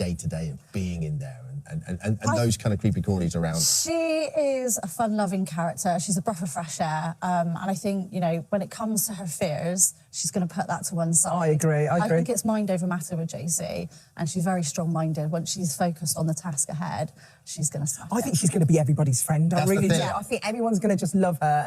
day-to-day of being in there and those kind of creepy crawlies around? She is a fun-loving character. She's a breath of fresh air. And I think, you know, when it comes to her fears, she's going to put that to one side. I agree. I think it's mind over matter with Josie, and she's very strong-minded. Once she's focused on the task ahead, she's going to smash I think she's going to be everybody's friend. I really do. I think everyone's going to just love her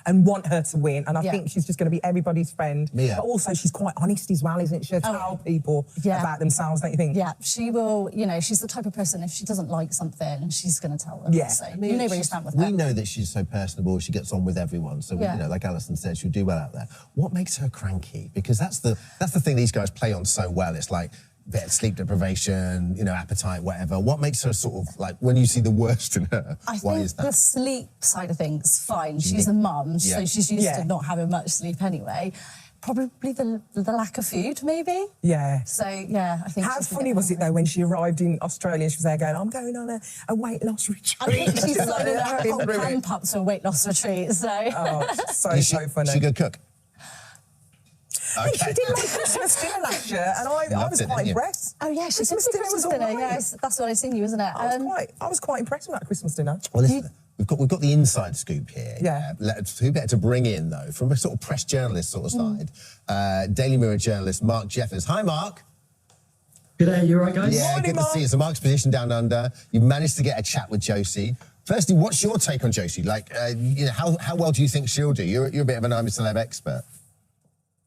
and want her to win. And I think she's just going to be everybody's friend. Mia. But also, she's quite honest as well, isn't she? She'll tell people about themselves, don't you think? Yeah, she will. You know, she's the type of person, if she doesn't like something, she's going to tell them. Yeah. So you know where you stand with her. We know that she's so personable. She gets on with everyone. So, you know, like Alison said, she'll do well out there. What makes her cranky? Because that's the thing these guys play on so well. It's like bit of sleep deprivation, you know, appetite, whatever. What makes her sort of like, when you see the worst in her, why is that? The sleep side of things, fine. She's a mum, so she's used to not having much sleep anyway. Probably the lack of food, maybe. Yeah. So, yeah, I think... How funny was it, though, when she arrived in Australia and she was there going, I'm going on a weight loss retreat. I think she's signing her whole camp up to a weight loss retreat, so... Oh, so funny. She a good cook? I think she did like Christmas dinner last year, and I was quite impressed. Oh, yeah, she did Christmas dinner, yes. That's what I seen you, isn't it? I was quite impressed with that Christmas dinner. Well, listen, we've got the inside scoop here. Yeah. Who better to bring in, though, from a sort of press journalist sort of side, Daily Mirror journalist Mark Jeffers. Hi, Mark. G'day, you all right, guys? Yeah, Morning, good to see you. So Mark's positioned down under. You managed to get a chat with Josie. Firstly, what's your take on Josie? Like, you know, how well do you think she'll do? You're a bit of an I'm a Celeb expert.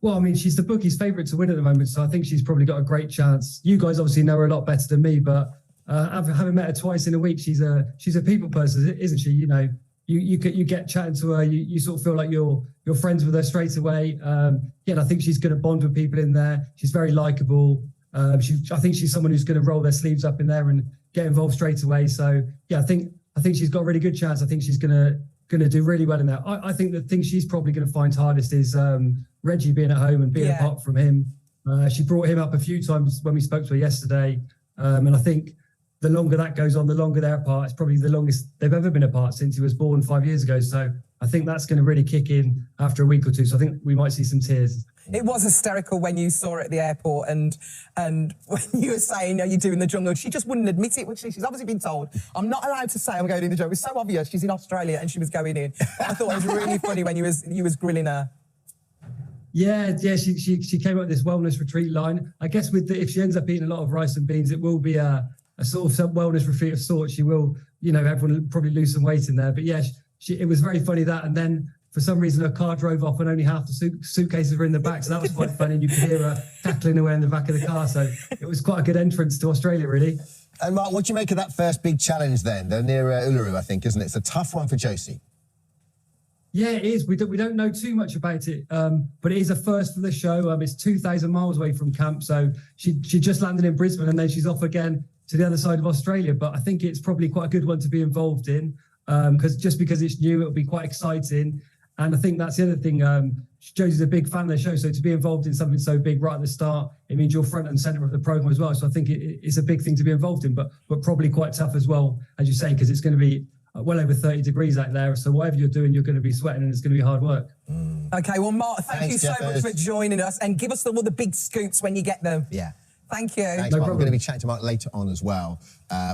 Well, I mean, she's the bookie's favourite to win at the moment, so I think she's probably got a great chance. You guys obviously know her a lot better than me, but having met her twice in a week, she's a people person, isn't she? You know, you get chatting to her, you sort of feel like you're friends with her straight away. Yeah, I think she's going to bond with people in there. She's very likeable. I think she's someone who's going to roll their sleeves up in there and get involved straight away. So yeah, I think she's got a really good chance. I think she's going to do really well in there. I think the thing she's probably going to find hardest is Reggie being at home and being apart from him. She brought him up a few times when we spoke to her yesterday, and I think the longer that goes on, the longer they're apart. It's probably the longest they've ever been apart since he was born 5 years ago. So I think that's going to really kick in after a week or two. So I think we might see some tears. It was hysterical when you saw her at the airport and when you were saying, are you doing the jungle? She just wouldn't admit it, would she? She's obviously been told, I'm not allowed to say I'm going in the jungle. It was so obvious. She's in Australia and she was going in. I thought it was really funny when you was grilling her. Yeah, she came up with this wellness retreat line. I guess if she ends up eating a lot of rice and beans, it will be a sort of wellness retreat of sorts. She will, you know, everyone will probably lose some weight in there. But yeah, it was very funny that. And then for some reason, her car drove off and only half the suitcases were in the back. So that was quite funny. And you could hear her cackling away in the back of the car. So it was quite a good entrance to Australia, really. And Mark, what do you make of that first big challenge then? They're near Uluru, I think, isn't it? It's a tough one for Josie. Yeah, it is. We don't know too much about it, but it is a first for the show. It's 2,000 miles away from camp, so she just landed in Brisbane and then she's off again to the other side of Australia. But I think it's probably quite a good one to be involved in because it's new, it'll be quite exciting. And I think that's the other thing. Josie's a big fan of the show, so to be involved in something so big right at the start, it means you're front and centre of the programme as well. So I think it's a big thing to be involved in, but probably quite tough as well, as you say, because it's going to be well over 30 degrees out there. So whatever you're doing, you're going to be sweating and it's going to be hard work. Okay, well, Mark, thank you so much for joining us and give us all the big scoops when you get them. Yeah. Thank you. Thanks, Mark. We're going to be chatting to Mark later on as well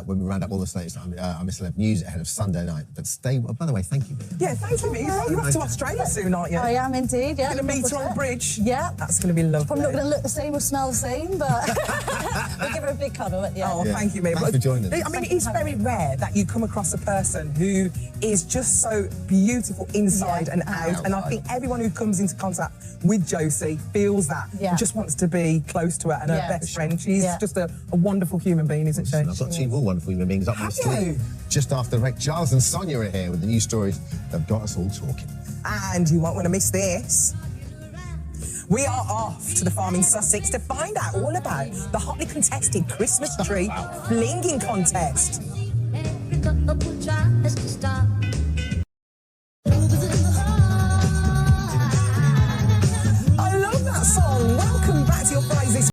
when we round up all the latest I'm a Celeb news ahead of Sunday night. But stay. By the way, thank you. Yeah, thank you. You're off to Australia soon, aren't you? I am indeed, yeah. You're going to meet her on the bridge? Yeah. That's going to be lovely. Probably not going to look the same or smell the same, but we'll give her a big cuddle at the end. Oh, thank you, mate. Thanks for joining us. I mean, it's very rare that you come across a person who is just so beautiful inside and out. And I think everyone who comes into contact with Josie feels that. Yeah. Just wants to be close to her and her best friend. She's just a wonderful human being, isn't she? I've got two more wonderful human beings up my sleeve. Just after the break, Giles and Sonia are here with the news stories that have got us all talking. And you won't want to miss this. We are off to the farm in Sussex to find out all about the hotly contested Christmas tree flinging contest. I love that song. Welcome back to your Fridays this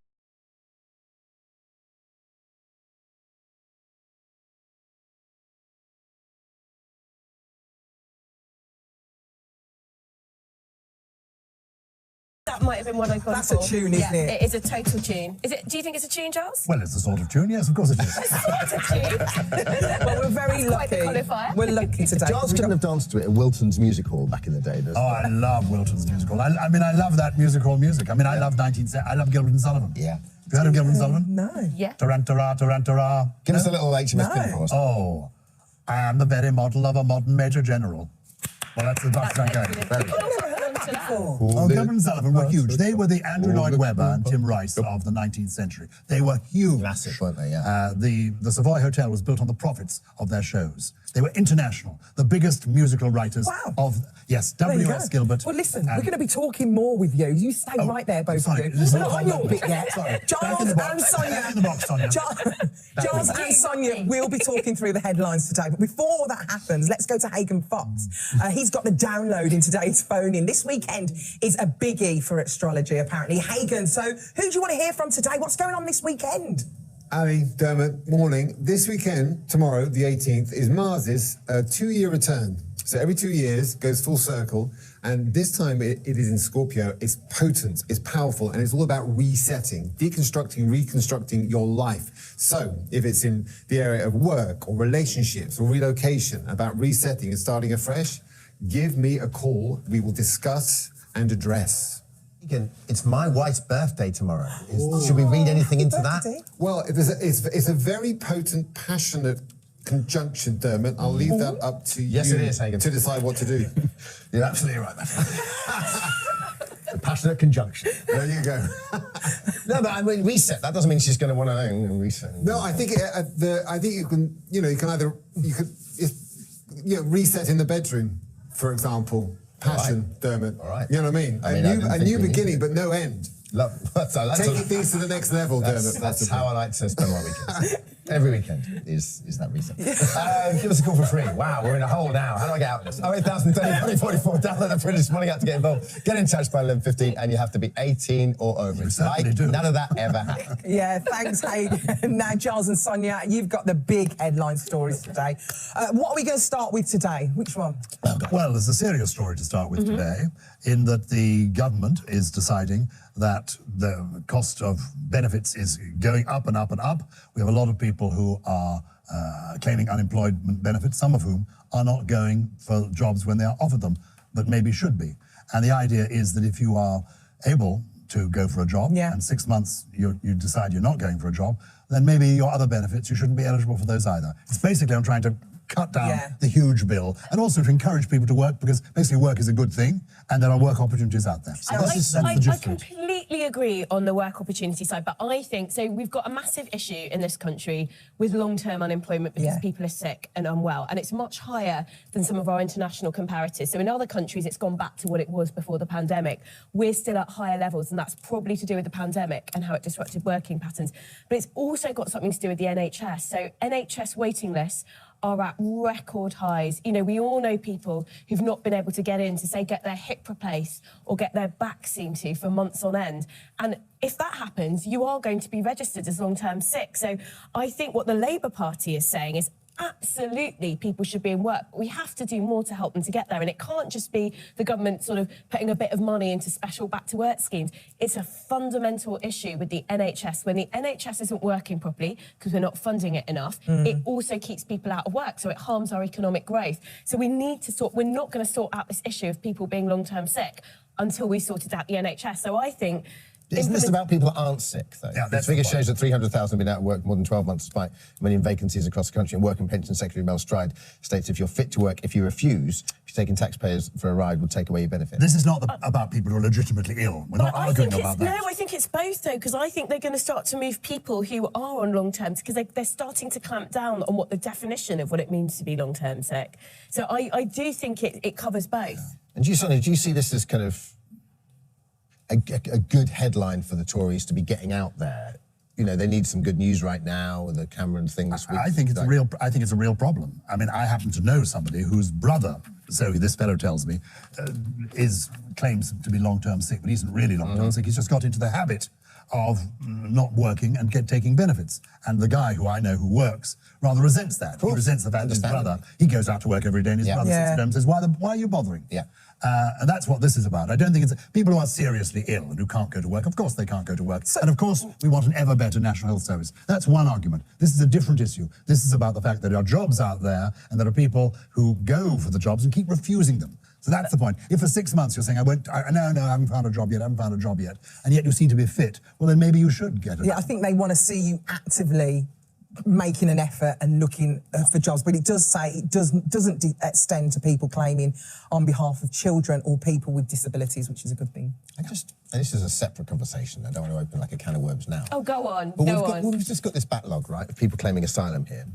That might have been what I've gone That's for. a tune, isn't it? It is a total tune. Is it? Do you think it's a tune, Giles? Well, it's a sort of tune, yes, of course it is. Sort of tune. Well, we're very Quite the lucky. qualifier. We're lucky today. Giles couldn't have danced to it at Wilton's Music Hall back in the day. Oh, I love Wilton's Music Hall. I mean, I love that music hall music. I mean, I love I love Gilbert and Sullivan. Yeah. Have you heard of Gilbert and Sullivan? No. Yeah. Tarantara, tarantara. Give us a little HMS No. Pin for us. Oh, I am the very model of a modern Major General. Well, that's the best I can. Very good. Oh, Gilbert and Sullivan were huge. They were the Andrew Lloyd Webber and Tim Rice of the 19th century. They were huge. Massive, weren't they? Yeah. The Savoy Hotel was built on the profits of their shows. They were international, the biggest musical writers Wow. of, yes, There you W.S. go. Gilbert. Well, listen, and- we're going to be talking more with you. You stay right there, both sorry, of you. listen, We're not on your bit yet. Sorry. Back in Giles the box. and Sonia. Back in the box, Sonia. Giles and Sonia will be talking through the headlines today. But before that happens, let's go to Hagen Fox. He's got the download in today's phone in. This weekend is a biggie for astrology, apparently. Hagen, so who do you want to hear from today? What's going on this weekend? Ali, Dermot, morning. This weekend, tomorrow, the 18th, is Mars's 2-year return. So every 2 years goes full circle, and this time it is in Scorpio. It's potent, it's powerful, and it's all about resetting, deconstructing, reconstructing your life. So if it's in the area of work or relationships or relocation, about resetting and starting afresh, give me a call. We will discuss and address. Again, it's my wife's birthday tomorrow. Should we read anything into that? Birthday? Well, it's a very potent, passionate conjunction, Dermot. I'll leave that up to Yes, you it is, Hagen. to decide what to do. You're absolutely right, man. A passionate conjunction. There you go. No, but I mean, reset. That doesn't mean she's going to want to reset. No, I think I think you can either reset in the bedroom, for example. Passion, Dermot. All right. You know what I mean? I mean, I didn't a think new we beginning, but no end. Taking things to the next level, Dermot. That's how I like to spend my weekends. Every weekend is that reason. Give us a call for free. Wow, we're in a hole now. How do I get out of this? 08,000 44. Download the British Morning app to get involved. Get in touch by 11:15, and you have to be 18 or over. It's like none of that ever happened. Yeah, thanks, Hagen. Now, Giles and Sonia, you've got the big headline stories today. What are we going to start with today? Which one? Well, there's a serious story to start with today, in that the government is deciding that the cost of benefits is going up and up and up. We have a lot of people who are claiming unemployment benefits, some of whom are not going for jobs when they are offered them, but maybe should be. And the idea is that if you are able to go for a job and 6 months you decide you're not going for a job, then maybe your other benefits, you shouldn't be eligible for those either. It's basically, I'm trying to cut down the huge bill, and also to encourage people to work, because basically work is a good thing, and there are work opportunities out there. So I completely agree on the work opportunity side, but I think, so we've got a massive issue in this country with long-term unemployment because people are sick and unwell, and it's much higher than some of our international comparators. So in other countries, it's gone back to what it was before the pandemic. We're still at higher levels, and that's probably to do with the pandemic and how it disrupted working patterns. But it's also got something to do with the NHS. So NHS waiting lists are at record highs. You know, we all know people who've not been able to get in to, say, get their hip replaced or get their back seen to for months on end. And if that happens, you are going to be registered as long-term sick. So I think what the Labour Party is saying is absolutely people should be in work, but we have to do more to help them to get there. And it can't just be the government sort of putting a bit of money into special back-to-work schemes. It's a fundamental issue with the NHS. When the NHS isn't working properly, because we're not funding it enough, it also keeps people out of work, so it harms our economic growth. So we need to we're not going to sort out this issue of people being long-term sick until we sorted out the NHS. So I think... Isn't this about people that aren't sick, though? Yeah, the figure shows that 300,000 have been out of work more than 12 months, despite a million vacancies across the country. And Work and Pension Secretary Mel Stride states if you're fit to work, if you refuse, if you're taking taxpayers for a ride, we'll take away your benefit. This is not about people who are legitimately ill. We're not arguing about that. No, I think it's both, though, because I think they're going to start to move people who are on long terms, because they're starting to clamp down on what the definition of what it means to be long-term sick. So I do think it covers both. And do you see this as kind of a good headline for the Tories to be getting out there? You know, they need some good news right now with the Cameron thing this week. I think it's a real problem. I mean, I happen to know somebody whose brother, so this fellow tells me, claims to be long-term sick, but he isn't really long-term sick. He's just got into the habit of not working and taking benefits. And the guy who I know who works rather resents that. He resents the fact that his brother, he goes out to work every day and his brother sits at home and says, why are you bothering? Yeah. And that's what this is about. I don't think it's people who are seriously ill and who can't go to work. Of course they can't go to work. And of course we want an ever better National Health Service. That's one argument. This is a different issue. This is about the fact that there are jobs out there and there are people who go for the jobs and keep refusing them. So that's the point. If for 6 months you're saying, no, I haven't found a job yet, and yet you seem to be fit, well, then maybe you should get it. Yeah, I think they want to see you actively making an effort and looking for jobs, but it does say it doesn't extend to people claiming on behalf of children or people with disabilities, which is a good thing. And this is a separate conversation. I don't want to open like a can of worms now. Oh, go on, But go on. we've just got this backlog, right, of people claiming asylum here.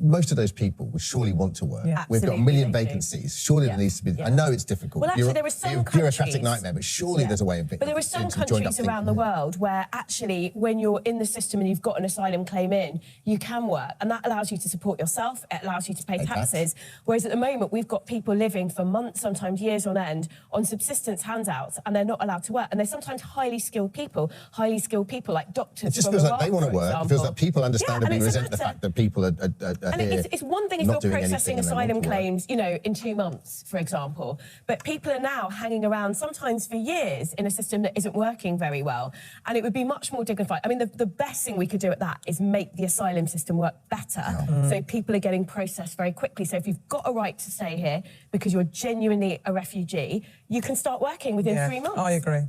Most of those people would surely want to work. Yeah. We've got a Absolutely, million they do. vacancies. Surely there needs to be. Yeah. I know it's difficult. Well, actually, there are some bureaucratic countries- nightmare, but surely there's a way of. But there are some countries around the world where actually, when you're in the system and you've got an asylum claim in, you can work, and that allows you to support yourself. It allows you to pay taxes. Whereas at the moment, we've got people living for months, sometimes years on end, on subsistence handouts, and they're not allowed to work. And they're sometimes highly skilled people like doctors. It just from feels Iraq, like they want to for work. example. It feels like people understandably and it's a resent the matter- fact that people are And here it's one thing if not you're doing processing anything and they want asylum to work. claims, in 2 months, for example. But people are now hanging around sometimes for years in a system that isn't working very well. And it would be much more dignified. I mean, the best thing we could do at that is make the asylum system work better. So people are getting processed very quickly. So if you've got a right to stay here because you're genuinely a refugee, you can start working within 3 months. I agree.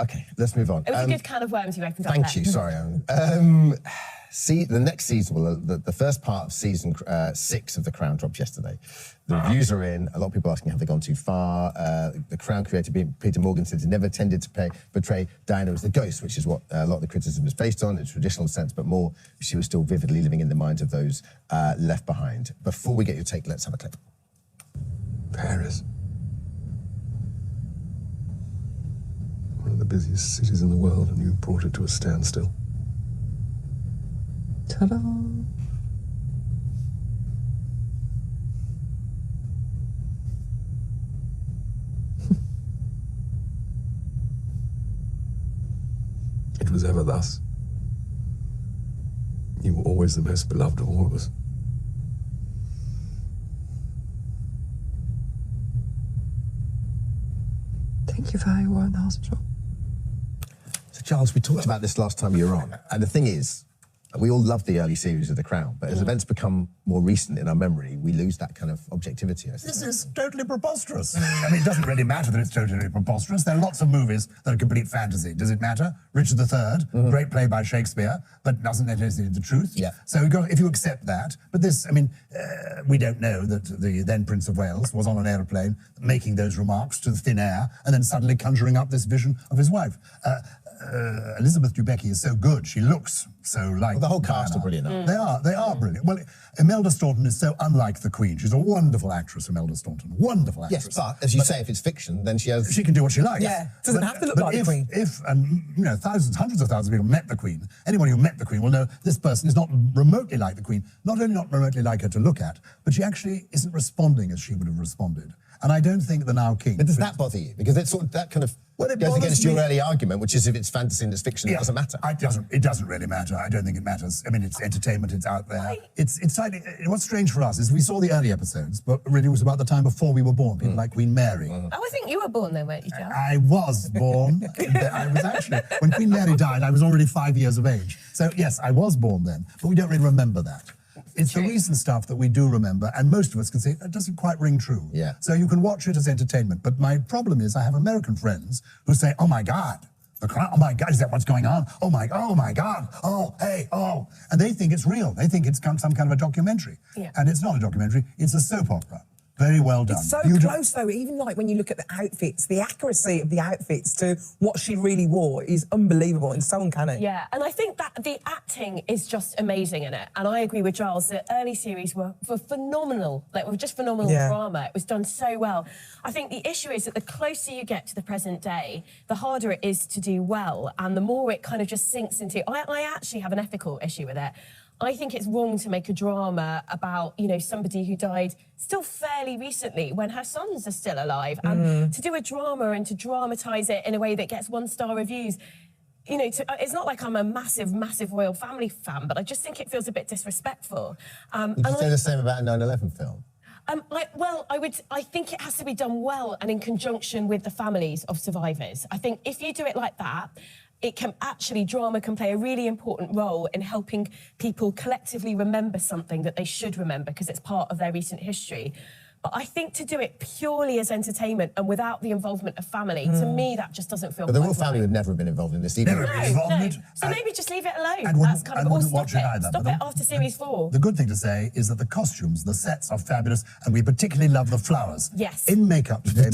Okay, let's move on. It was a good can of worms you opened up Thank there. you. Sorry, Aaron. See, the next season, well, the first part of season 6 of The Crown dropped yesterday. The reviews are in. A lot of people asking, have they gone too far? The Crown creator, Peter Morgan, said he never tended to portray Diana as the ghost, which is what a lot of the criticism is based on, in a traditional sense, but more, she was still vividly living in the minds of those left behind. Before we get your take, let's have a clip. Paris. One of the busiest cities in the world, and you brought it to a standstill. Ta-da! It was ever thus. You were always the most beloved of all of us. Thank you for how you were in the hospital. So, Charles, we talked about this last time you were on, and the thing is, we all love the early series of The Crown, but as events become more recent in our memory, we lose that kind of objectivity. I This is totally preposterous. I mean, it doesn't really matter that it's totally preposterous. There are lots of movies that are complete fantasy. Does it matter? Richard III, great play by Shakespeare, but doesn't necessarily the truth. Yeah. So if you accept that, but this, I mean, we don't know that the then Prince of Wales was on an aeroplane making those remarks to the thin air and then suddenly conjuring up this vision of his wife. Elizabeth Debicki is so good. She looks so like the whole cast Diana. are brilliant. They are brilliant. Well, Imelda Staunton is so unlike the Queen. She's a wonderful actress, Imelda Staunton. Wonderful actress. Yes, but as you say, if it's fiction, then she can do what she likes. Yeah, doesn't have to look like the Queen. If thousands, hundreds of thousands of people met the Queen, anyone who met the Queen will know this person is not remotely like the Queen. Not only not remotely like her to look at, but she actually isn't responding as she would have responded. And I don't think the now King. But does that bother you? Because it's sort of that kind of it goes bothers against your me. early argument, which is if it's fantasy and it's fiction, it doesn't matter. It doesn't really matter. I don't think it matters. I mean, it's entertainment. It's out there. It's slightly. What's strange for us is we saw the early episodes, but really it was about the time before we were born. People like Queen Mary. Oh, I think you were born then, weren't you, Charles? I was born. I was actually, when Queen Mary died, I was already 5 years of age. So yes, I was born then, but we don't really remember that. It's the recent stuff that we do remember, and most of us can say it doesn't quite ring true. Yeah. So you can watch it as entertainment, but my problem is I have American friends who say, "Oh my God, The Crown! Oh my God, is that what's going on? Oh my God! Oh hey, oh!" And they think it's real. They think it's some kind of a documentary, and it's not a documentary. It's a soap opera. Very well done. It's so Beautiful. close, though. Even like when you look at the outfits, the accuracy of the outfits to what she really wore is unbelievable and so uncanny. Yeah, and I think that the acting is just amazing in it. And I agree with Giles. The early series were phenomenal. Like, were just phenomenal drama. It was done so well. I think the issue is that the closer you get to the present day, the harder it is to do well, and the more it kind of just sinks into. I actually have an ethical issue with it. I think it's wrong to make a drama about, somebody who died still fairly recently when her sons are still alive. And to do a drama and to dramatise it in a way that gets 1-star reviews, you know, it's not like I'm a massive royal family fan, but I just think it feels a bit disrespectful. Would you say the same about a 9/11 film? I think it has to be done well and in conjunction with the families of survivors. I think if you do it like that, drama can play a really important role in helping people collectively remember something that they should remember because it's part of their recent history. But I think to do it purely as entertainment and without the involvement of family, to me, that just doesn't feel But the quite royal family right. would never have been involved in this either. Never been involved in it. So maybe just leave it alone. And That's kind of, or stop watch it either. Stop it after series 4. The good thing to say is that the costumes, the sets are fabulous, and we particularly love the flowers. Yes. In makeup today,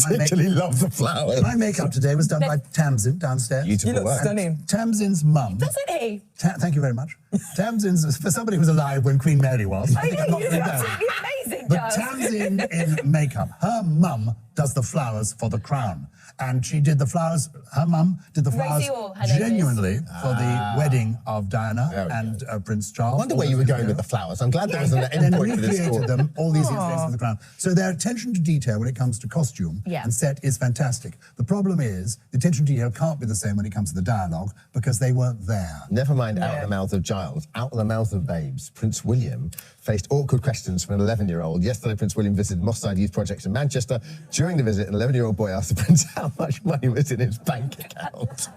Love the flowers. my makeup today was done by Tamsin downstairs. Beautiful You look work. stunning. Tamsin's mum. Doesn't he? Thank you very much. Tamsin's, for somebody who was alive when Queen Mary was. I know, I'm you're not absolutely amazing, But Giles. Tamsin in makeup, her mum does the flowers for the crown. And she did the flowers, her mum did the flowers Rosie Orr, her name is. genuinely for the wedding of Diana and Prince Charles. I wonder where you were going with the flowers. I'm glad there was an And then endpoint to this recreated story. them all these years later for the crown. So their attention to detail when it comes to costume and set is fantastic. The problem is the attention to detail can't be the same when it comes to the dialogue because they weren't there. Never mind out of the mouth of Giles, out of the mouth of babes. Prince William faced awkward questions from an 11-year-old. Yesterday, Prince William visited Moss Side Youth Projects in Manchester. During the visit, an 11-year-old boy asked the prince how much money was in his bank account.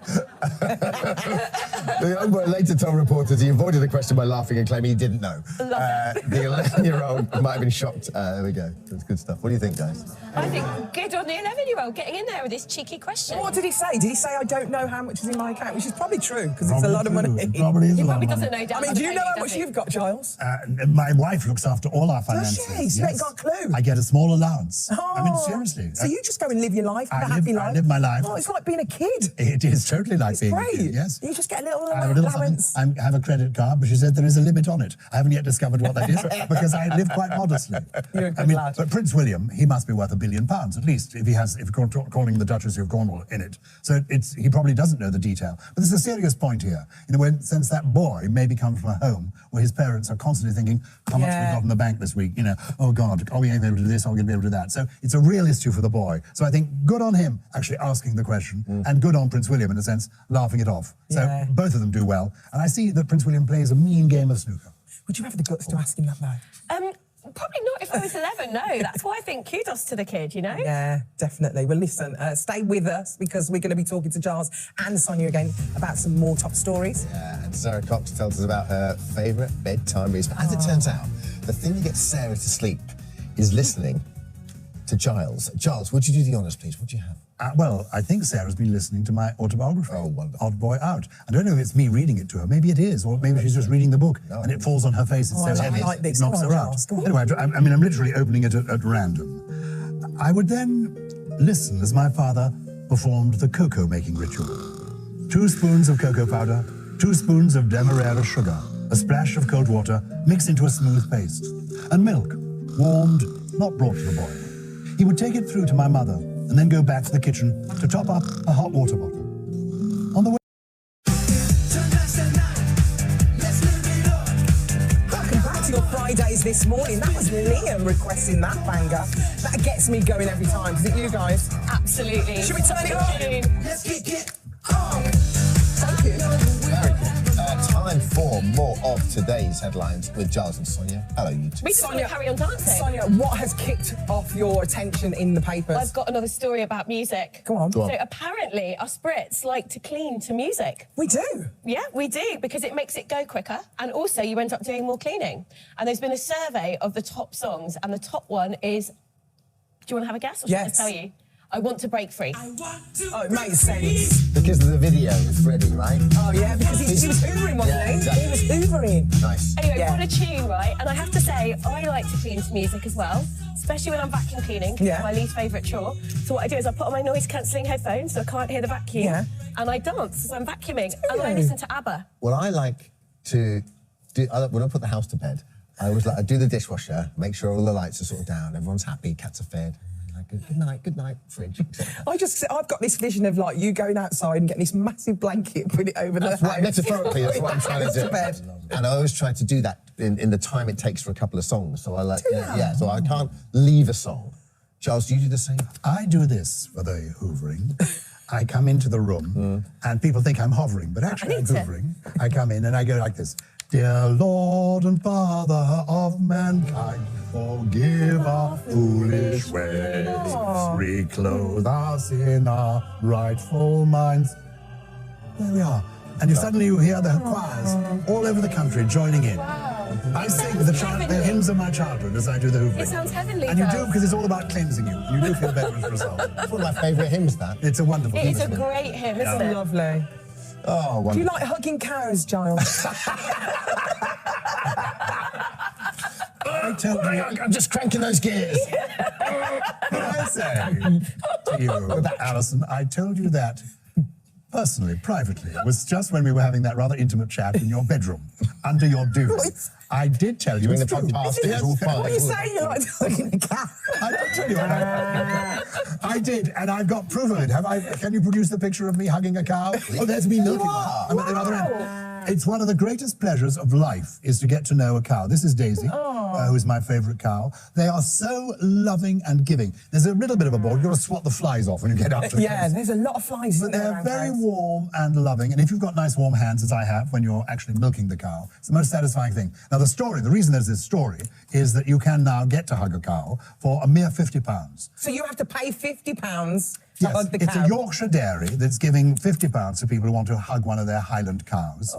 The young boy later told reporters he avoided the question by laughing and claiming he didn't know. The 11-year-old might have been shocked. There we go. That's good stuff. What do you think, guys? I think good on the 11-year-old getting in there with this cheeky question. What did he say? Did he say, I don't know how much is in my account? Which is probably true, because it's a lot of money. It probably is He a lot probably of money. doesn't know. I mean, do you know how much you've got, Giles? My wife looks after all our Does finances. she? So you ain't got a clue? I get a small allowance. I mean, Oh. seriously. So you just go and live your life, have a happy life? I live my life. Oh, it's like being a kid. It is totally like being a Great. kid, yes. You just get a little I have a little allowance. something. I have a credit card, but she said there is a limit on it. I haven't yet discovered what that is because I live quite modestly. You're a good lad. But Prince William, he must be worth £1 billion at least if you're calling the Duchess of Cornwall in it. So he probably doesn't know the detail. But there's a serious point here. You know, since that boy maybe comes from a home where his parents are constantly thinking, how much have we got in the bank this week? You know, oh God, are we able to do this? Are we going to be able to do that? So it's a real issue for the boy. So I think good on him actually asking the question and good on Prince William in a sense laughing it off. So both of them do well. And I see that Prince William plays a mean game of snooker. Would you have the guts to ask him that though? Probably not if I was 11, no. That's why I think kudos to the kid, you know? Yeah, definitely. Well, listen, stay with us because we're going to be talking to Giles and Sonia again about some more top stories. Yeah, and Sarah Cox tells us about her favourite bedtime reads. But as it turns out, the thing that gets Sarah to sleep is listening to Giles. Giles, would you do the honours, please? What do you have? Well, I think Sarah's been listening to my autobiography. Oh, wonderful. Odd Boy Out. I don't know if it's me reading it to her. Maybe it is, or maybe she's just reading the book and it falls on her face. It's so heavy, I like this. it knocks Come on, her out. Giles, come on. Anyway, I'm literally opening it at random. I would then listen as my father performed the cocoa making ritual. 2 spoons of cocoa powder, 2 spoons of demerara sugar, a splash of cold water mixed into a smooth paste, and milk, warmed, not brought to the boil. He would take it through to my mother and then go back to the kitchen to top up a hot water bottle. On the way. Welcome back to your Fridays this morning. That was Liam requesting that banger. That gets me going every time. Is it you guys? Absolutely. Should we turn it on? Let's kick it on. Thank you. Very good. Time for more of today's headlines with Giles and Sonia. Hello, you two. We just want to carry on dancing. Sonia, what has kicked off your attention in the papers? I've got another story about music. Go on. Go on. So apparently us Brits like to clean to music. We do. Yeah, we do, because it makes it go quicker, and also you end up doing more cleaning. And there's been a survey of the top songs, and the top one is... Do you want to have a guess, or should I just tell you? I Want to Break Free. Oh, it makes sense. Because of the video with Freddie, right? Oh, yeah, because he was hoovering, wasn't he? Exactly. He was hoovering. Nice. Anyway, what a tune, right? And I have to say, I like to clean to music as well, especially when I'm vacuum cleaning, because it's my least favourite chore. So what I do is I put on my noise-cancelling headphones so I can't hear the vacuum, and I dance as I'm vacuuming, and I listen to ABBA. Well, I like to do, when I put the house to bed, I do the dishwasher, make sure all the lights are sort of down, everyone's happy, cats are fed. Good night, fridge. I've got this vision of like you going outside and getting this massive blanket, put it over the house. Metaphorically, that's what I'm trying to do. Bed. And I always try to do that in the time it takes for a couple of songs. So I like, so I can't leave a song. Giles, do you do the same? I do this for the hoovering. I come into the room and people think I'm hovering, but actually I'm hovering. I come in and I go like this. Dear Lord and Father of mankind, forgive our foolish ways. Reclothe us in our rightful minds. There we are. And suddenly you hear the choirs all over the country joining in. I sing the hymns of my childhood as I do the hoovering. It sounds heavenly. And you do because it's all about cleansing you. You do feel better as a result. It's one of my favourite hymns, that. It's a wonderful hymn. It's a great hymn, isn't it? Lovely. Oh, wonderful. Do you like hugging cows, Giles? I tell you, I'm just cranking those gears. I say to you, Alison, I told you that personally, privately. It was just when we were having that rather intimate chat in your bedroom, under your duvet. I did tell you. During the podcast, it was all fine. What are you saying? You're like hugging a cow. I did tell you. I did, and I've got proof of it. Have I? Can you produce the picture of me hugging a cow? Oh, there's me milking one. I'm at the other end. It's one of the greatest pleasures of life is to get to know a cow. This is Daisy, who is my favourite cow. They are so loving and giving. There's a little bit of a bore. You've got to swat the flies off when you get up to the cows. There's a lot of flies in But there. they're very warm and loving. And if you've got nice warm hands, as I have, when you're actually milking the cow, it's the most satisfying thing. Now, the reason there's this story is that you can now get to hug a cow for a mere £50. So you have to pay £50 to hug the It's cow? a Yorkshire dairy that's giving £50 to people who want to hug one of their Highland cows.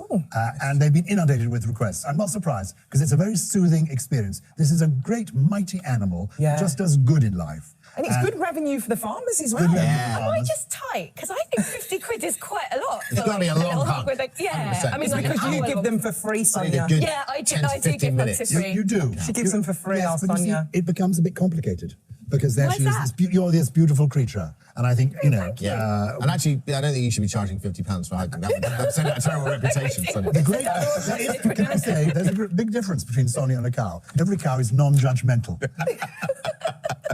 And they've been inundated with requests. I'm not surprised, because it's a very soothing experience. This is a great, mighty animal, just does good in life. And it's good revenue for the farmers as well. Am I just tight? Because I think 50 quid is quite a lot. It's got to be a long hug. Yeah, I mean, like Because you an give hour them for free, Sonia. Yeah, I do give hugs for free. You do. She gives them for free, our but you see, Sonia. it becomes a bit complicated. Because Why is you're this beautiful creature. And I think, and actually, I don't think you should be charging £50 for hugging. That would send out a terrible reputation. Can I say, there's a big difference between Sonia and a cow. Every cow is non-judgmental.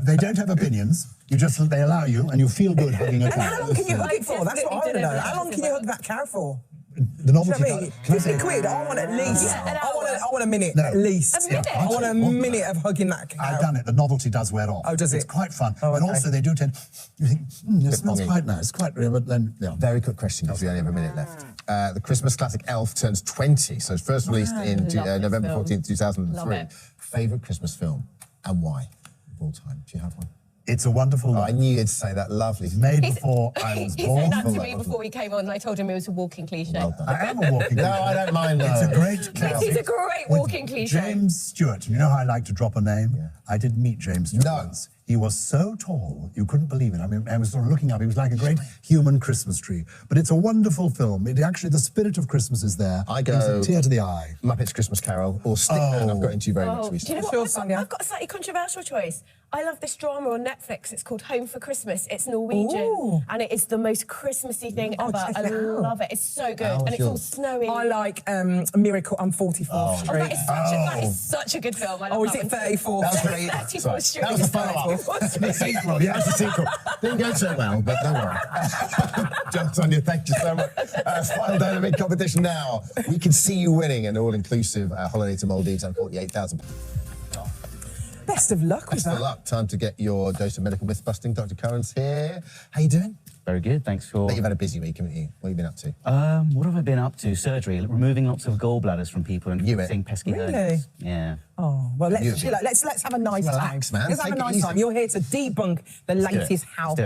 They don't have opinions. They allow you, and you feel good hugging a cow. And how long can you hug it for? That's what I want to know. How long can you hug that cow for? The novelty. You know what I mean? 50 quid. I want at least. I want a minute at least. A minute? I want a minute of hugging that cow. I've done it. The novelty does wear off. Oh, does it? It's quite fun. Oh, And okay. also they do tend. You think, it smells quite nice, quite real, but then Very quick question, because we only have a minute left. The Christmas classic Elf turns 20, so it's first released in November 14th, 2003. Favourite Christmas film, and why, of all time? Do you have one? It's a wonderful. I knew you'd say that. Lovely. Made before I was He born. said that to me before we came on, and I told him it was a walking cliche. Well done. I am a walking. No, I don't mind. It's a great classic. It's a great walking cliche. James Stewart. You know how I like to drop a name? Yeah. I did meet James Stewart No. once. He was so tall, you couldn't believe it. I mean, I was sort of looking up. He was like a great human Christmas tree. But it's a wonderful film. It actually, the spirit of Christmas is there. I go- It's a tear to the eye. Muppets Christmas Carol or Stickman. I've got into very much Do you recently. know what? Sure, Sonia. I've got a slightly controversial choice. I love this drama on Netflix. It's called Home for Christmas. It's Norwegian, Ooh. and it is the most Christmassy thing Oh, ever. check I it out. love it. It's so good, Oh, and it's all sure. snowy. I like Miracle on 44th Oh, Street. that is such a good film. I love Oh, is that it one. 34th Street? 34th Street. That was the follow-up. The sequel, yeah, that's the sequel. Didn't go so well, but don't worry. John, Sonia, thank you so much. Final day of the big competition now. We can see you winning an all-inclusive holiday to Maldives and £48,000. Best of luck with Best of that. luck. Time to get your dose of medical myth-busting. Dr. Curran's here. How you doing? Very good, thanks for... Bet you've had a busy week, haven't you? What have you been up to? What have I been up to? Surgery, removing lots of gallbladders from people and You fixing pesky Really? hernias. Yeah. Oh, well, You- let's chill out. Let's have a nice Relax, time. man. Let's have Take a it nice easy. time. You're here to debunk the latest health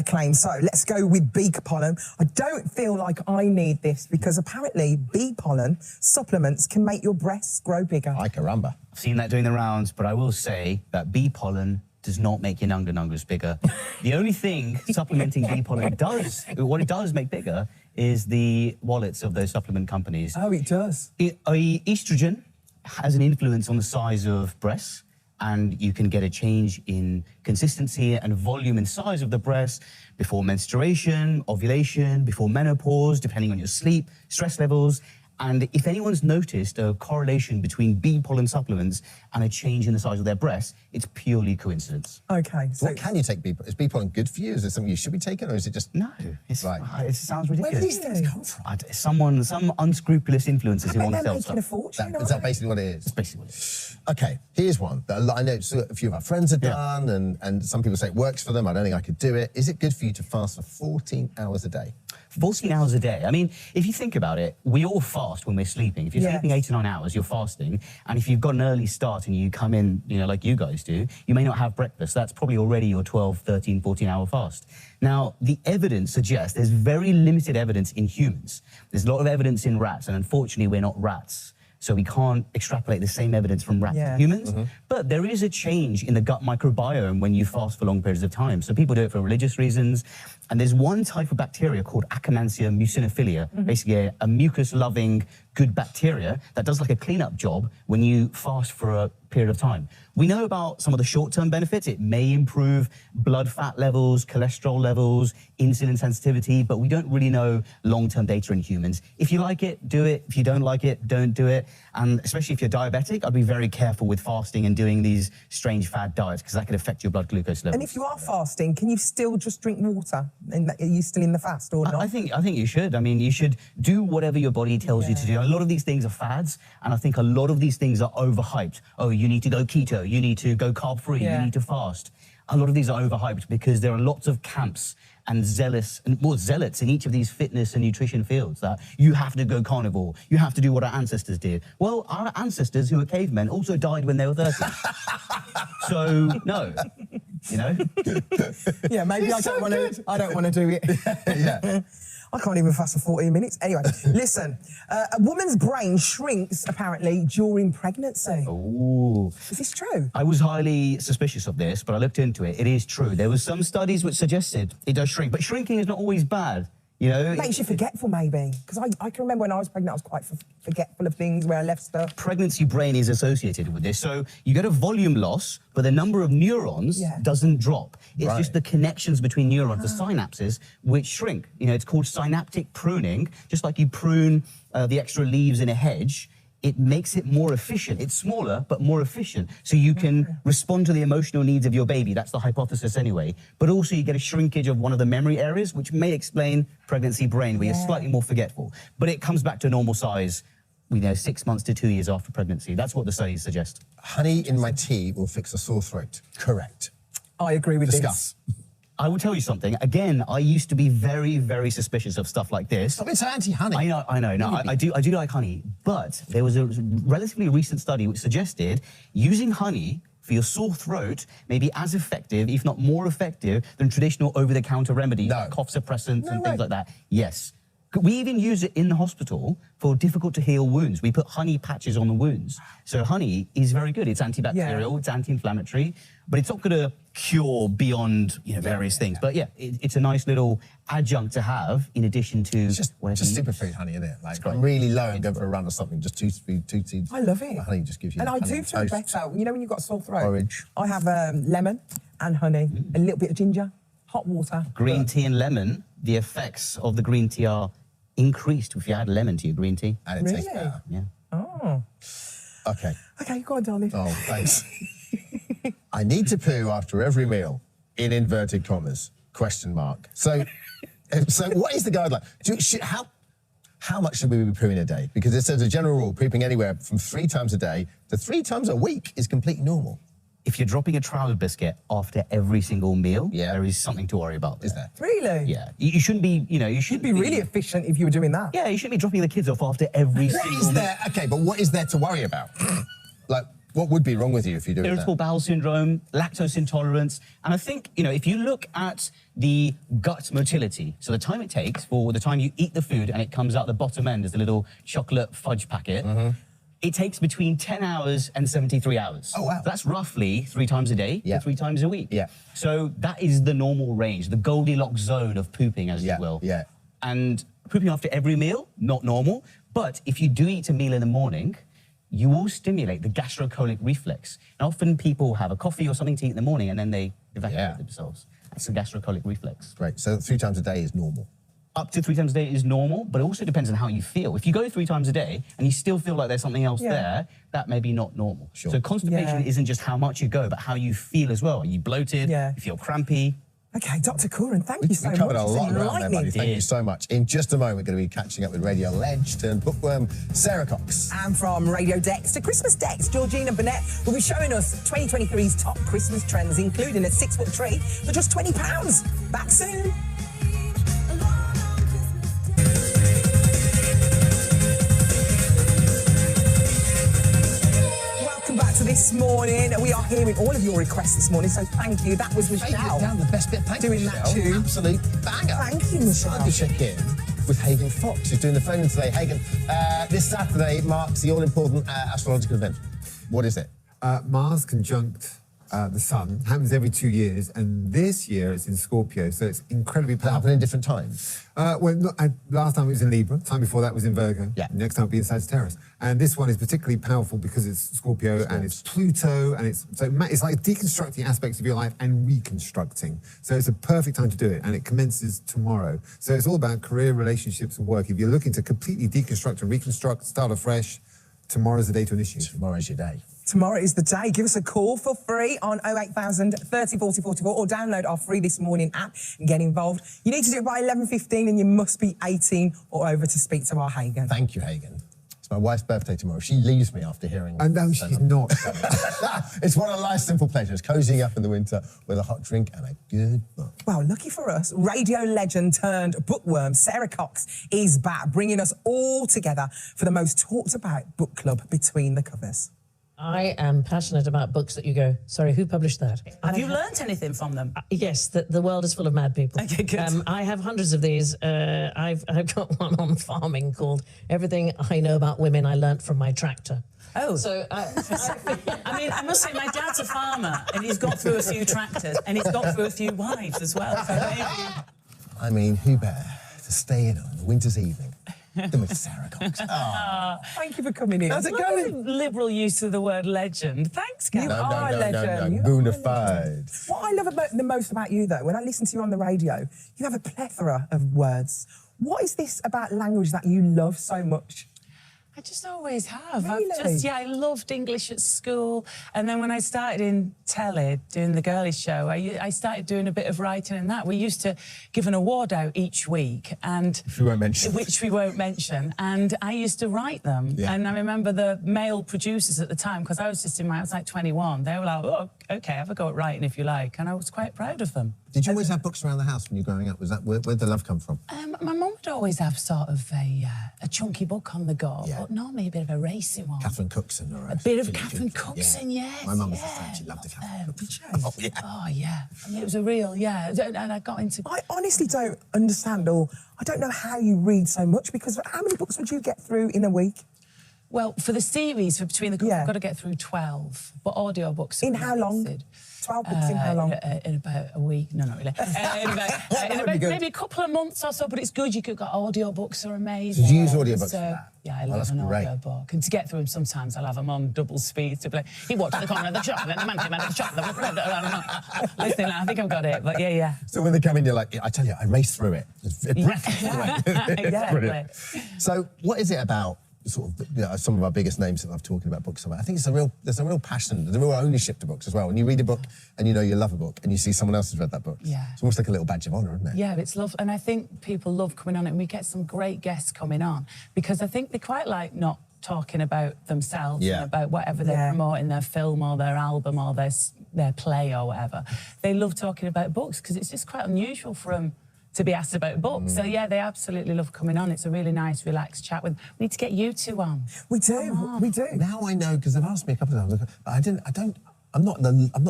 claims. So let's go with bee pollen. I don't feel like I need this because apparently bee pollen supplements can make your breasts grow bigger. Ay, caramba. I've seen that doing the rounds, but I will say that bee pollen does not make your nungas bigger. The only thing supplementing bee pollen does, what it does make bigger, is the wallets of those supplement companies. Oh, it does. Estrogen has an influence on the size of breasts, and you can get a change in consistency and volume and size of the breast before menstruation, ovulation, before menopause, depending on your sleep, stress levels, And if anyone's noticed a correlation between bee pollen supplements and a change in the size of their breasts, it's purely coincidence. Okay. So what can you take bee pollen? Is bee pollen good for you? Is it something you should be taking, or is it just No, it's right? It sounds ridiculous. Where do these things come from? Some unscrupulous influencers who want to They're sell making a stuff. fortune. Is that basically what it is? That's basically what it is. Okay, here's one that I know a few of our friends have done, and some people say it works for them. I don't think I could do it. Is it good for you to fast for 14 hours a day? 14 hours a day. I mean, if you think about it, we all fast when we're sleeping. If you're sleeping 8 to 9 hours, you're fasting. And if you've got an early start and you come in, like you guys do, you may not have breakfast. That's probably already your 12, 13, 14-hour fast. Now, the evidence suggests there's very limited evidence in humans. There's a lot of evidence in rats, and unfortunately, we're not rats. So we can't extrapolate the same evidence from rats to humans. But there is a change in the gut microbiome when you fast for long periods of time. So people do it for religious reasons. And there's one type of bacteria called Akkermansia muciniphila, basically a mucus-loving good bacteria that does like a cleanup job when you fast for a period of time. We know about some of the short-term benefits. It may improve blood fat levels, cholesterol levels, insulin sensitivity, but we don't really know long-term data in humans. If you like it, do it. If you don't like it, don't do it. And especially if you're diabetic, I'd be very careful with fasting and doing these strange fad diets because that could affect your blood glucose levels. And if you are fasting, can you still just drink water? Are you still in the fast or not? I think you should. I mean, you should do whatever your body tells you to do. A lot of these things are fads, and I think a lot of these things are overhyped. Oh, you need to go keto, you need to go carb-free, you need to fast. A lot of these are overhyped because there are lots of camps and zealots in each of these fitness and nutrition fields that you have to go carnivore, you have to do what our ancestors did. Well, our ancestors who were cavemen also died when they were 30. So, no. Yeah, maybe I don't want to do it. Yeah. I can't even fast for 14 minutes. Anyway, listen, a woman's brain shrinks apparently during pregnancy. Ooh. Is this true? I was highly suspicious of this, but I looked into it. It is true. There were some studies which suggested it does shrink, but shrinking is not always bad. It makes you forgetful, maybe. Because I can remember when I was pregnant, I was quite forgetful of things, where I left stuff. Pregnancy brain is associated with this. So you get a volume loss, but the number of neurons doesn't drop. It's just the connections between neurons, the synapses, which shrink. It's called synaptic pruning. Just like you prune the extra leaves in a hedge, it makes it more efficient. It's smaller, but more efficient. So you can respond to the emotional needs of your baby. That's the hypothesis anyway. But also you get a shrinkage of one of the memory areas, which may explain pregnancy brain, where you're slightly more forgetful. But it comes back to normal size, 6 months to 2 years after pregnancy. That's what the studies suggest. Honey in my tea will fix a sore throat. Correct. I agree with Discuss. this. I will tell you something. Again, I used to be very, very suspicious of stuff like this. Stop being so anti-honey. I know. No, I do like honey. But there was a relatively recent study which suggested using honey for your sore throat may be as effective, if not more effective, than traditional over-the-counter remedies, like cough suppressants and things like that. Yes. We even use it in the hospital for difficult-to-heal wounds. We put honey patches on the wounds. So honey is very good. It's antibacterial, it's anti-inflammatory, but it's not going to cure beyond various things. But it's a nice little adjunct to have in addition to just superfood honey, isn't it? Like I'm really low and going for a run or something, just two seeds. I love it. Honey just gives you. And I do feel better. When you've got a sore throat. Orange. I have lemon and honey, a little bit of ginger, hot water. Green tea and lemon, the effects of the green tea are increased if you add lemon to your green tea. And it tastes better. Yeah. Oh. Okay. Okay, go on, darling. Oh, thanks. I need to poo after every meal, in inverted commas, question mark. So what is the guideline? How much should we be pooing a day? Because it says a general rule, pooping anywhere from 3 times a day to 3 times a week is completely normal. If you're dropping a trowel biscuit after every single meal, there is something to worry about. Is there? Really? Yeah. You shouldn't be, You'd be really efficient if you were doing that. Yeah, you shouldn't be dropping the kids off after every single meal. Okay, but what is there to worry about? Like, what would be wrong with you if you do that? Irritable bowel syndrome, lactose intolerance, and I think, if you look at the gut motility, so the time it takes for the time you eat the food and it comes out the bottom end as a little chocolate fudge packet, it takes between 10 hours and 73 hours. Oh, wow. So that's roughly 3 times a day to 3 times a week. Yeah. So that is the normal range, the Goldilocks zone of pooping, as you will. Yeah. And pooping after every meal, not normal. But if you do eat a meal in the morning, you will stimulate the gastrocolic reflex. And often people have a coffee or something to eat in the morning and then they evacuate themselves. That's the gastrocolic reflex. Great. So 3 times a day is normal. up to 3 times a day is normal, but it also depends on how you feel. If you go 3 times a day and you still feel like there's something else there, that may be not normal. Sure. So constipation isn't just how much you go, but how you feel as well. Are you bloated? You feel crampy? Okay, Dr. Curran, thank you so much. We covered a lot It's around there, buddy. enlightening. Thank you so much. In just a moment, we're going to be catching up with radio legend and bookworm Sarah Cox. And from Radio Decks to Christmas Decks, Georgina Burnett will be showing us 2023's top Christmas trends, including a 6-foot tree for just £20. Back soon. So this morning, we are hearing all of your requests this morning, so thank you. That was Michelle. Down the best bit. Thank doing you, that Michelle. too. Absolute banger. Thank you, Michelle. Time to check in with Hagen Fox, who's doing the phone today. Hagen, this Saturday marks the all-important astrological event. What is it? Mars conjunct the Sun. Happens every 2 years, and this year it's in Scorpio, so it's incredibly Does that powerful. happen in different times? Last time it was in Libra. Time before that was in Virgo. Yeah. Next time it'll be in Sagittarius. And this one is particularly powerful because it's Scorpio and it's Pluto, and it's like deconstructing aspects of your life and reconstructing. So it's a perfect time to do it, and it commences tomorrow. So it's all about career, relationships, and work. If you're looking to completely deconstruct and reconstruct, start afresh, tomorrow's the day to initiate. Tomorrow's your day. Tomorrow is the day. Give us a call for free on 08000 30 40 44 or download our free This Morning app and get involved. You need to do it by 11:15 and you must be 18 or over to speak to our Hagen. Thank you, Hagen. It's my wife's birthday tomorrow. She leaves me after hearing... No, she's not. It's one of life's simple pleasures, cozying up in the winter with a hot drink and a good book. Well, lucky for us, radio legend turned bookworm Sarah Cox is back, bringing us all together for the most talked about book club Between the Covers. I am passionate about books that you go, sorry, who published that? Have you learnt anything from them? Yes, the world is full of mad people. Okay, good. I have hundreds of these. I've got one on farming called Everything I Know About Women I Learnt from My Tractor. Oh. So, I mean, I must say, my dad's a farmer, and he's got through a few tractors, and he's got through a few wives as well. So I mean, who better to stay in on a winter's evening than with Sarah Cox? Thank you for coming in. How's it going? Liberal use of the word legend. Thanks, Gav. You are a legend. You are a Boonified. What I love the most about you, though, when I listen to you on the radio, you have a plethora of words. What is this about language that you love so much? I just always have. Really? I loved English at school. And then when I started in telly, doing the girlies show, I started doing a bit of writing in that. We used to give an award out each week. And Which we won't mention. Which we won't mention. And I used to write them. Yeah. And I remember the male producers at the time, because I was like 21, they were like, oh, OK, have a go at writing if you like. And I was quite proud of them. Did you always have books around the house when you were growing up? Was that where'd the love come from? My mum would always have sort of a chunky book on the go, but normally a bit of a racy one. Catherine Cookson or a bit of Catherine Cookson, yes. My mum was a fan. She loved the Catherine Cookson. Oh, yeah. Oh, yeah. I mean, it was a real, and I got into... I honestly don't understand, or I don't know how you read so much, because how many books would you get through in a week? Well, for the series, for Between the Covers, I've got to get through 12, but audiobooks... In how long? 12 books in how long? In about a week. No, not really. in about maybe a couple of months or so, but it's good. You could got audiobooks are amazing. Did you use audiobooks for that? Yeah, I love an audiobook. And to get through them, sometimes I'll have them on double speed to be like, he walked to the corner of the shop, and the man came out of the shop. Listening, I think I've got it, but yeah. So when they come in, you're like, I tell you, I raced through it. It's Exactly. So what is it about sort of some of our biggest names that love talking about books about? I think there's a real passion, there's a real ownership to books as well. When you read a book and you know you love a book and you see someone else has read that book, it's almost like a little badge of honour, isn't it? Yeah, it's love, and I think people love coming on, and we get some great guests coming on because I think they quite like not talking about themselves and about whatever they're promoting, their film or their album or their play or whatever. They love talking about books because it's just quite unusual for them to be asked about books. So yeah, they absolutely love coming on. It's a really nice, relaxed chat with. We need to get you two on. We do. We do. Now I know, because they've asked me a couple of times, but I'm not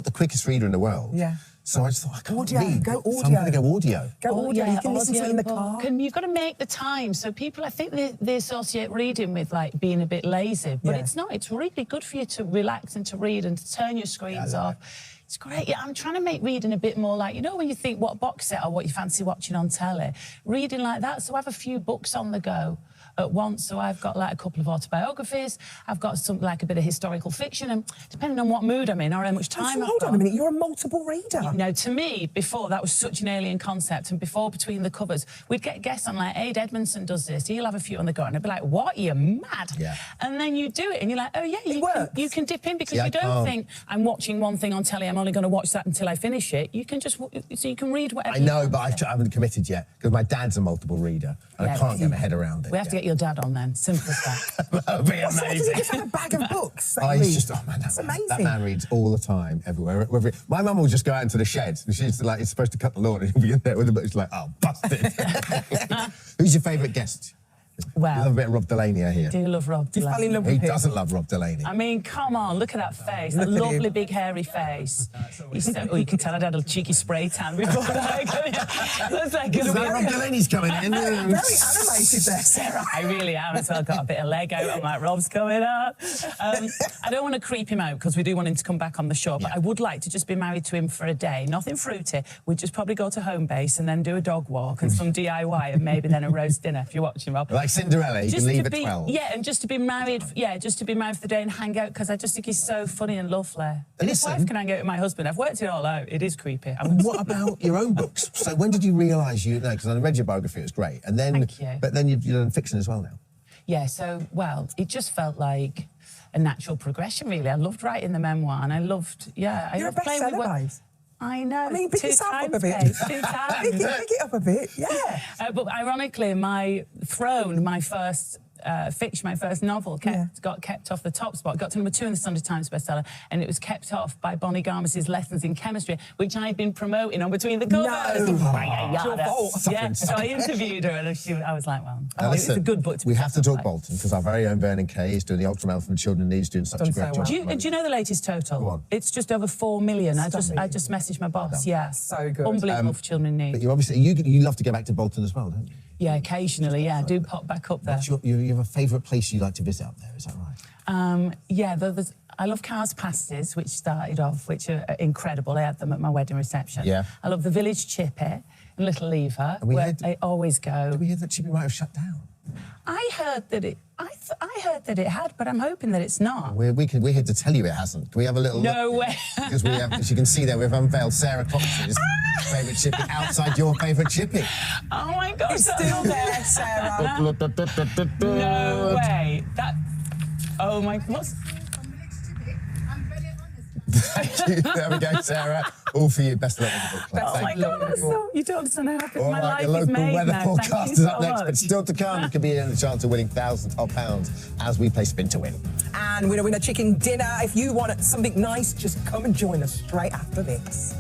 the quickest reader in the world. Yeah. So I just thought, I can't Audio, read. go So audio. I'm going to go audio. Go audio. You can listen to it in the car. And you've got to make the time. So people, I think they associate reading with like being a bit lazy, but it's not. It's really good for you to relax and to read and to turn your screens off. It's great. Yeah, I'm trying to make reading a bit more like, you know, when you think what box set or what you fancy watching on telly, reading like that. So have a few books on the go. at once. So I've got like a couple of autobiographies. I've got some like a bit of historical fiction, and depending on what mood I'm in or how much time I've hold got. on a minute, you're a multiple reader. You know, to me, before that was such an alien concept, and before Between the Covers, we'd get guests on like, Aid Edmondson does this, he'll have a few on the go, and I'd be like, what, you're mad? Yeah. And then you do it, and you're like, oh yeah, you can dip in, because See, you don't think I'm watching one thing on telly, I'm only going to watch that until I finish it. You can just, so you can read whatever. I know, but I haven't committed yet because my dad's a multiple reader and I can't get my head around it. We have to get your dad on then. Simple as that. That would be amazing. Does he just have a bag of books? He's just, oh man, that man reads all the time, everywhere. My mum will just go out into the shed. She's like, it's supposed to cut the lawn, and he'll be in there with a book. She's like, oh, busted. Who's your favourite guest? Well, you love a bit of Rob Delaney, I hear. Do you love Rob Delaney? fall in love with He him? doesn't love Rob Delaney. I mean, come on, look at that face. That lovely, big, hairy face. Oh, you can tell I'd had a cheeky spray tan before that. Looks like Rob Delaney's coming in. Very animated there, Sarah. I really am. So I've got a bit of leg out. I'm like, Rob's coming up. I don't want to creep him out because we do want him to come back on the show, but I would like to just be married to him for a day. Nothing fruity. We'd just probably go to home base and then do a dog walk and some DIY and maybe then a roast dinner if you're watching, Rob. Like Cinderella, you can leave at 12. Yeah, and just to be married, just to be married for the day and hang out, because I just think he's so funny and lovely. And his wife can hang out with my husband. I've worked it all out. It is creepy. What about your own books? So when did you realise because I read your biography, it was great. And then, Thank you. But then you've done fiction as well now. Yeah, so, well, it just felt like a natural progression, really. I loved writing the memoir, and I loved, I You're a loved playing with bestseller, babes. I know. I mean, pick yourself up a bit. Two times. Pick it up a bit, yeah. But ironically, my first fiction, my first novel, got kept off the top spot. Got to #2 in the Sunday Times bestseller, and it was kept off by Bonnie Garmis's Lessons in Chemistry, which I'd been promoting on Between the Covers. No. So I interviewed her, and I was like, well, Listen, it's a good book to we have to talk Bolton, because our very own Vernon Kay is doing the Ultra Male for Children Needs, doing such a great job. Do you know the latest total? Go on. It's just over 4 million. I just messaged my boss. Yeah, so good. Unbelievable for children in need. But you obviously you love to go back to Bolton as well, don't you? Yeah, occasionally. Yeah, I do pop back up there. You have a favourite place you like to visit up there? Is that right? I love Cars Passes, which started off, which are incredible. I had them at my wedding reception. Yeah. I love the Village Chippy in Little Lever, where I always go. Did we hear that Chippy might have shut down? I heard that it. I heard that it had, but I'm hoping that it's not. We're here to tell you it hasn't. Can we have a little No look? way. Because we have, as you can see there, we've unveiled Sarah Cox's favourite chippy outside your favourite chippy. Oh my God! It's still there, Sarah. No way. Oh my. What's? There we go, Sarah. All for you. Best of luck with the book club. Oh my God, you don't understand how happy All my right, life your is local made weather now. forecast is up next, but still to come, you could be in the chance of winning thousands of pounds as we play Spin to Win. And we're going to win a chicken dinner. If you want something nice, just come and join us straight after this.